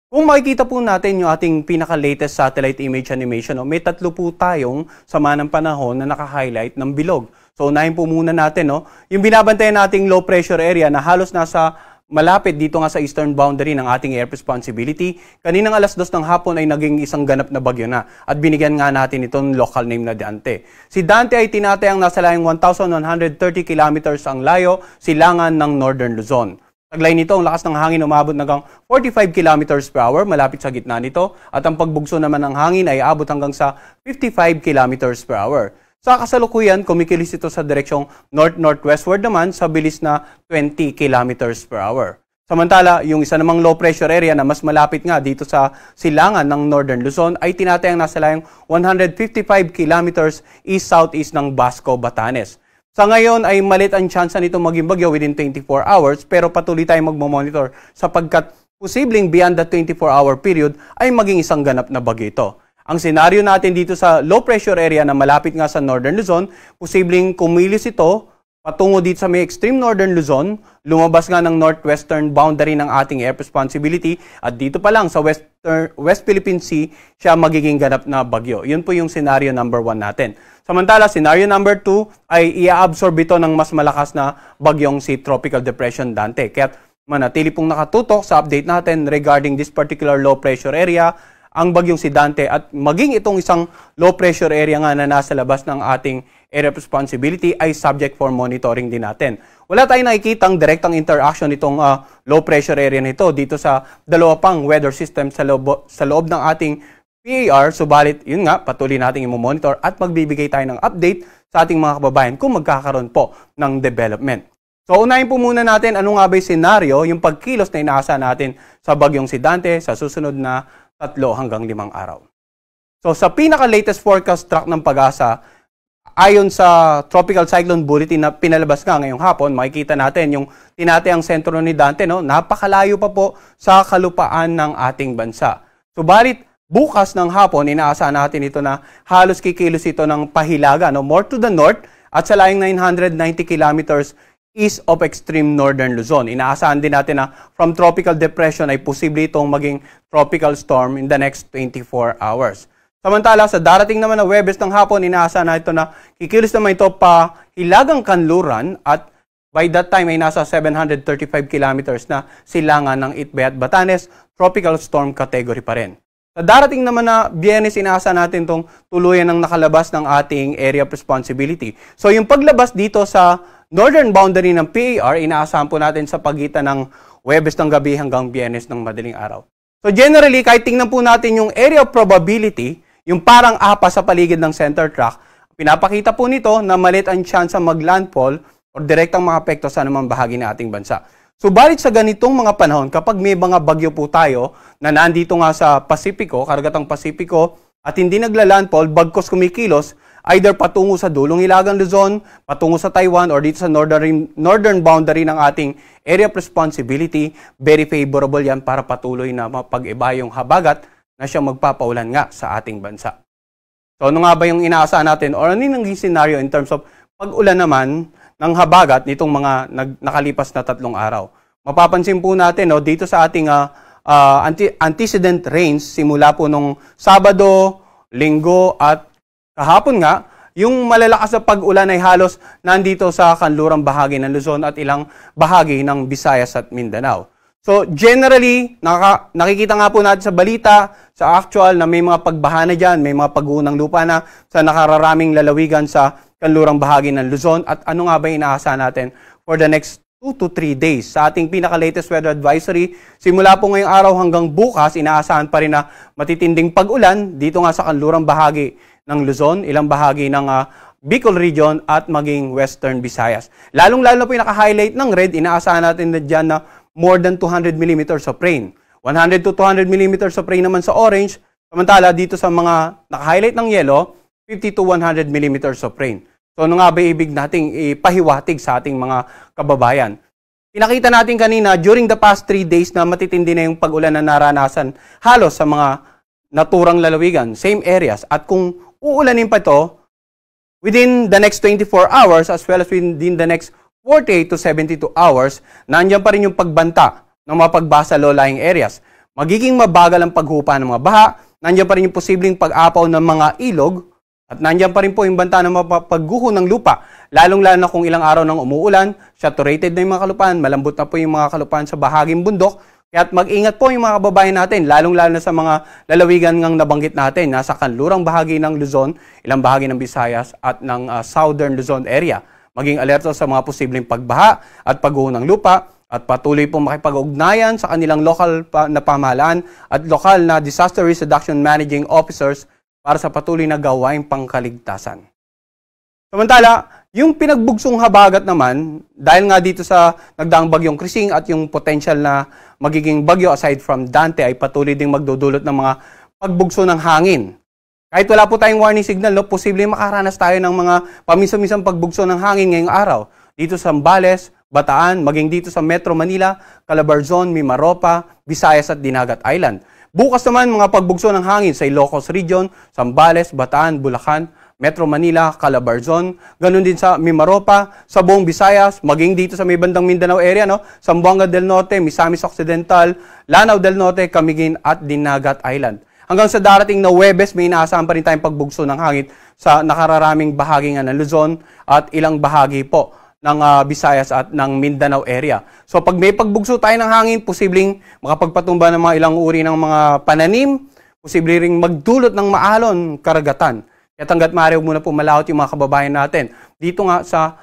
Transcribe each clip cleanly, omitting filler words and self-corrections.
Kung makikita po natin yung ating pinaka-latest satellite image animation, may tatlo po tayong sama ng panahon na naka-highlight ng bilog. So, unahin po muna natin, yung binabantayan nating low pressure area na halos nasa malapit dito nga sa eastern boundary ng ating air responsibility. Kaninang alas 2 ng hapon ay naging isang ganap na bagyo na at binigyan nga natin itong local name na Dante. Si Dante ay tinatayang nasa layong 1,130 kilometers ang layo, silangan ng Northern Luzon. Taglay nito, ang lakas ng hangin umabot hanggang 45 kilometers per hour, malapit sa gitna nito, at ang pagbugso naman ng hangin ay abot hanggang sa 55 kilometers per hour. Sa kasalukuyan, kumikilos ito sa direksyong north-northwestward naman sa bilis na 20 kilometers per hour. Samantala, yung isa namang low pressure area na mas malapit nga dito sa silangan ng Northern Luzon ay tinatayang nasa layong 155 kilometers east-southeast ng Basco, Batanes. Sa ngayon ay malit ang tsansa nito maging bagyo within 24 hours pero patuloy tayong magmamonitor sapagkat posibleng beyond the 24-hour period ay maging isang ganap na bagyo ito. Ang senaryo natin dito sa low pressure area na malapit nga sa Northern Luzon, posibleng kumilos ito patungo dito sa may extreme Northern Luzon, lumabas nga ng northwestern boundary ng ating air responsibility at dito pa lang sa West Philippine Sea siya magiging ganap na bagyo. Yun po yung scenario number 1 natin. Samantala, scenario number 2 ay i-absorb ito ng mas malakas na bagyong si Tropical Depression Dante. Kaya manatili pong nakatutok sa update natin regarding this particular low pressure area, ang bagyong si Dante at maging itong isang low pressure area nga na nasa labas ng ating area of responsibility ay subject for monitoring din natin. Wala tayong nakikitang direktang interaction itong low pressure area nito dito sa dalawa pang weather system sa loob ng ating PAR, subalit yun nga, patuloy nating i-monitor at magbibigay tayo ng update sa ating mga kababayan kung magkakaroon po ng development. So unahin po muna natin ano nga ba yung senaryo, yung pagkilos na inaasahan natin sa bagyong si Dante sa susunod na 3 hanggang 5 araw. So sa pinaka-latest forecast track ng Pag-asa, ayon sa Tropical Cyclone Bulletin na pinalabas nga ngayong hapon, makikita natin yung tinatayang sentro ni Dante, napakalayo pa po sa kalupaan ng ating bansa. Subalit, bukas ng hapon, inaasahan natin ito na halos kikilos ito ng pahilaga, more to the north at sa layong 990 kilometers east of extreme Northern Luzon. Inaasahan din natin na from tropical depression ay posible itong maging tropical storm in the next 24 hours. Samantala, sa darating naman na Huwebes ng hapon, inaasahan na ito na kikilos naman ito pa hilagang kanluran at by that time ay nasa 735 kilometers na silangan ng Itbay at Batanes, tropical storm category pa rin. Sa darating naman na Biyernes, inaasahan natin itong tuluyan ng nakalabas ng ating area of responsibility. So yung paglabas dito sa northern boundary ng PAR, inaasahan po natin sa pagitan ng Huwebes ng gabi hanggang Biyernes ng madaling araw. So generally, kahit tingnan po natin yung area of probability, yung parang apa sa paligid ng center track, pinapakita po nito na malit ang chance mag-landfall o direktang mga apekto sa anumang bahagi ng ating bansa. Subalit sa ganitong mga panahon, kapag may mga bagyo po tayo na nandito nga sa Pasipiko, karagatang Pasipiko, at hindi nagla-landfall, bagkos kumikilos, either patungo sa dulong Hilagang Luzon, patungo sa Taiwan, or dito sa northern boundary ng ating area of responsibility, very favorable yan para patuloy na mapag-iba yung habagat na siya magpapaulan nga sa ating bansa. So ano nga ba yung inaasahan natin or ano yung naging scenario in terms of pag-ulan naman ng habagat nitong mga nakalipas na 3 araw? Mapapansin po natin dito sa ating antecedent rains simula po nung Sabado, Linggo at kahapon nga, yung malalakas na pag-ulan ay halos nandito sa kanlurang bahagi ng Luzon at ilang bahagi ng Visayas at Mindanao. So generally, nakikita nga po natin sa balita, sa actual na may mga pagbaha na dyan, may mga pag-uunang lupa na sa nakararaming lalawigan sa kanlurang bahagi ng Luzon. At ano nga ba inaasahan natin for the next 2 to 3 days? Sa ating pinaka-latest weather advisory, simula po ngayong araw hanggang bukas, inaasahan pa rin na matitinding pag-ulan dito nga sa kanlurang bahagi ng Luzon, ilang bahagi ng Bicol region at maging Western Visayas. Lalong-lalo na po yung naka-highlight ng red, inaasahan natin na dyan na more than 200 millimeters of rain. 100 to 200 millimeters of rain naman sa orange, samantala dito sa mga naka-highlight ng yellow, 50 to 100 millimeters of rain. So ano nga ba ibig nating ipahiwatig sa ating mga kababayan? Pinakita natin kanina, during the past 3 days na matitindi na yung pag-ulan na naranasan halos sa mga naturang lalawigan, same areas. At kung uulanin pa ito, within the next 24 hours as well as within the next 48 to 72 hours, nandiyan pa rin yung pagbanta ng mga pagbasa low-lying areas. magiging mabagal ang paghupa ng mga baha, nandiyan pa rin yung posibleng pag-apaw ng mga ilog, at nandiyan pa rin po yung banta ng pagguho ng lupa, lalong-lalo na kung ilang araw nang umuulan, saturated na yung mga kalupaan, malambot na po yung mga kalupaan sa bahaging bundok. Kaya't mag-ingat po yung mga kababayan natin, lalong-lalo na sa mga lalawigan ngang nabanggit natin, nasa kanlurang bahagi ng Luzon, ilang bahagi ng Visayas at ng Southern Luzon area. Maging alerto sa mga posibleng pagbaha at pagguho ng lupa at patuloy po makipag-ugnayan sa kanilang lokal na pamahalaan at lokal na Disaster Risk Reduction Managing Officers para sa patuloy na gawaing pangkaligtasan. Samantala, yung pinagbugsong habagat naman, dahil nga dito sa nagdaang bagyong Krising at yung potential na magiging bagyo aside from Dante ay patuloy ding magdudulot ng mga pagbugso ng hangin. Kahit wala po tayong warning signal, posibleng makaranas tayo ng mga paminsan-minsang pagbugso ng hangin ngayong araw. Dito sa Zambales, Bataan, maging dito sa Metro Manila, Calabarzon, Mimaropa, Visayas at Dinagat Island. Bukas naman mga pagbugso ng hangin sa Ilocos Region, Zambales, Bataan, Bulacan, Metro Manila, Calabarzon, ganun din sa Mimaropa, sa buong Visayas, maging dito sa may bandang Mindanao area, Zamboanga del Norte, Misamis Occidental, Lanao del Norte, Camiguin at Dinagat Island. Hanggang sa darating na Huwebes, may inaasahan pa rin tayong pagbugso ng hangin sa nakararaming bahagi ng Luzon at ilang bahagi po ng Visayas at ng Mindanao area. So pag may pagbugso tayo ng hangin, posibleng makapagpatumba ng mga ilang uri ng mga pananim, posibleng ring magdulot ng maalon karagatan. Kaya hanggat maaari, huwag muna po malawot yung mga kababayan natin. Dito nga sa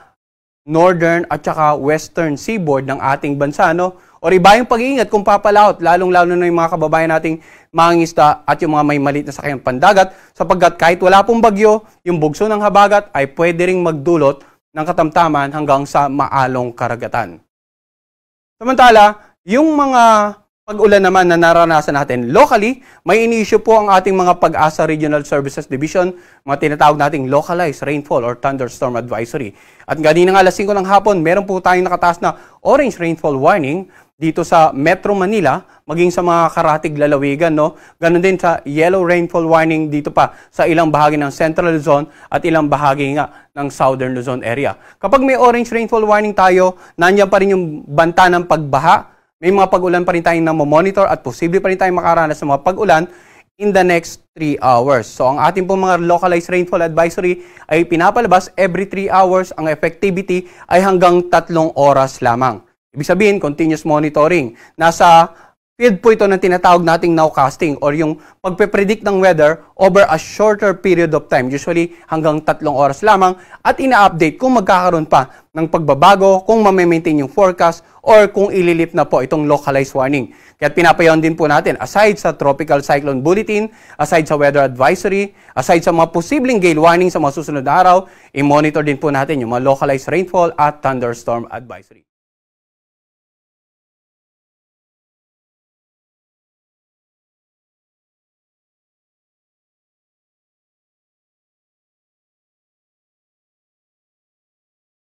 northern at saka western seaboard ng ating bansa, O iba yung pag-iingat kung papalawot, lalong-lalo na yung mga kababayan nating mangingisda at yung mga may maliit na sakayan pandagat, sapagkat kahit wala pong bagyo, yung bugso ng habagat ay pwede ring magdulot ng katamtaman hanggang sa maalong karagatan. Samantala, yung mga pag-ulan naman na naranasan natin locally, may ini-issue po ang ating mga Pag-asa Regional Services Division, mga tinatawag nating localized rainfall or thunderstorm advisory. At ganina nga alas 5 ng hapon, meron po tayong nakataas na orange rainfall warning dito sa Metro Manila, maging sa mga karatig lalawigan, Ganon din sa yellow rainfall warning dito pa sa ilang bahagi ng Central Luzon at ilang bahagi nga ng Southern Luzon area. Kapag may orange rainfall warning tayo, nandiyan pa rin yung banta ng pagbaha. May mga pag-ulan pa rin tayong namomonitor at posible pa rin tayong makaranas ng mga pag-ulan in the next 3 hours. So ang ating pong mga localized rainfall advisory ay pinapalabas every 3 hours. Ang effectivity ay hanggang 3 oras lamang. Ibig sabihin, continuous monitoring. Nasa field po ito ng tinatawag nating nowcasting or yung pagpe-predict ng weather over a shorter period of time, usually hanggang 3 oras lamang, at ina-update kung magkakaroon pa ng pagbabago, kung ma-maintain yung forecast, or kung ililip na po itong localized warning. Kaya pinapayaw din po natin, aside sa tropical cyclone bulletin, aside sa weather advisory, aside sa mga posibleng gale warning sa mga susunod na araw, i-monitor din po natin yung mga localized rainfall at thunderstorm advisory.